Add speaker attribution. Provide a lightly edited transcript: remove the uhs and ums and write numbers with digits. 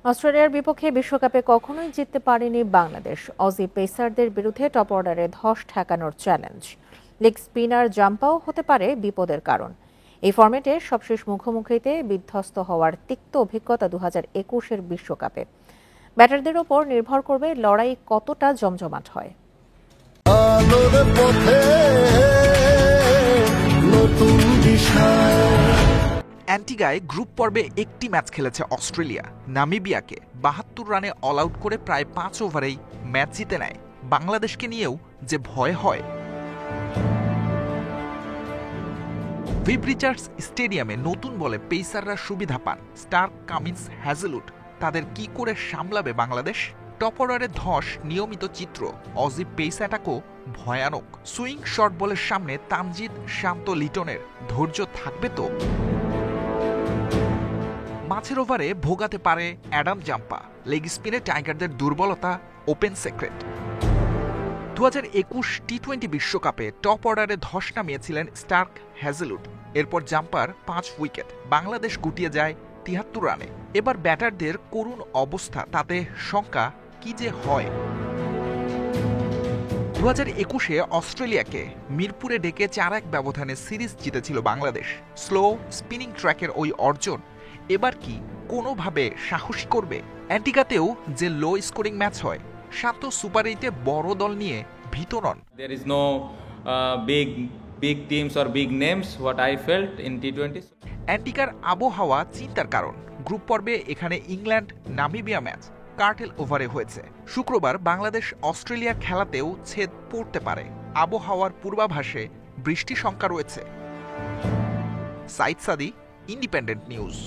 Speaker 1: অস্ট্রেলিয়ার বিপক্ষে বিশ্বকাপে কখনোই জিততে পারেনি বাংলাদেশ। অজি পেসারদের বিরুদ্ধে টপ অর্ডারে ধস ঠেকানোর চ্যালেঞ্জ। লেগ স্পিনার জাম্পাও হতে পারে বিপদের কারণ। এই ফরম্যাটে সবশেষ মুখোমুখিতে বিধ্বস্ত হওয়ার তিক্ত অভিজ্ঞতা 2021-এর বিশ্বকাপে। ব্যাটারদের ওপর নির্ভর করবে লড়াই কতটা জমজমাট হয়।
Speaker 2: অ্যান্টিগায় গ্রুপ পর্বে একটি ম্যাচ খেলেছে অস্ট্রেলিয়া। নামিবিয়াকে 72 রানে অল আউট করে প্রায় 5 ওভারেই ম্যাচ জিতে নেয়। বাংলাদেশকে নিয়েও যে ভয় হয়। ভিভ রিচার্ডস স্টেডিয়ামে নতুন বলে পেসাররা সুবিধা পান। স্টার্ক, কামিন্স, হ্যাজেলউড তাদের কি করে সামলাবে বাংলাদেশ? টপ অর্ডারে ধস নিয়মিত চিত্র। অজি পেস অ্যাটাকও ভয়ানক। সুইং শর্ট বলের সামনে তামজিদ, শান্ত, লিটনের ধৈর্য থাকবে তো? মাঝের ওভারে ভোগাতে পারে অ্যাডাম জাম্পা। লেগ স্পিনে টাইগারদের দুর্বলতা ওপেন সিক্রেট। 2021 টি-20 বিশ্বকাপে টপ অর্ডারে ধস নামিয়েছিলেন স্টার্ক, হ্যাজেলউড। এরপর জাম্পার 5 উইকেট। বাংলাদেশ গুটিয়ে যায় 73 রানে। এবার ব্যাটারদের করুণ অবস্থা, তাতে শঙ্কা কি যে হয়। 2021-এ অস্ট্রেলিয়াকে মিরপুরে ডেকে 4-1 ব্যবধানে সিরিজ জিতেছিল বাংলাদেশ। স্লো স্পিনিং ট্র্যাকের ওই অর্জন এবার কি কোনোভাবে সাহসী করবে? অ্যান্টিগাতেও যে লো স্কোরিং ম্যাচ হয়, শান্ত সুপার 8-এ বড় দল নিয়ে ভীত নন।
Speaker 3: There is no big teams or big names what I felt in T20.
Speaker 2: অ্যান্টিগার আবহাওয়া চিন্তার কারণ। গ্রুপ পর্বে এখানে ইংল্যান্ড নামিবিয়া ম্যাচ কার্টেল ওভারে হয়েছে। শুক্রবার বাংলাদেশ অস্ট্রেলিয়া খেলাতেও ছেদ পড়তে পারে। আবহাওয়ার পূর্বাভাসে বৃষ্টি শঙ্কা রয়েছে। সাইদ সাদি, ইন্ডিপেন্ডেন্ট নিউজ।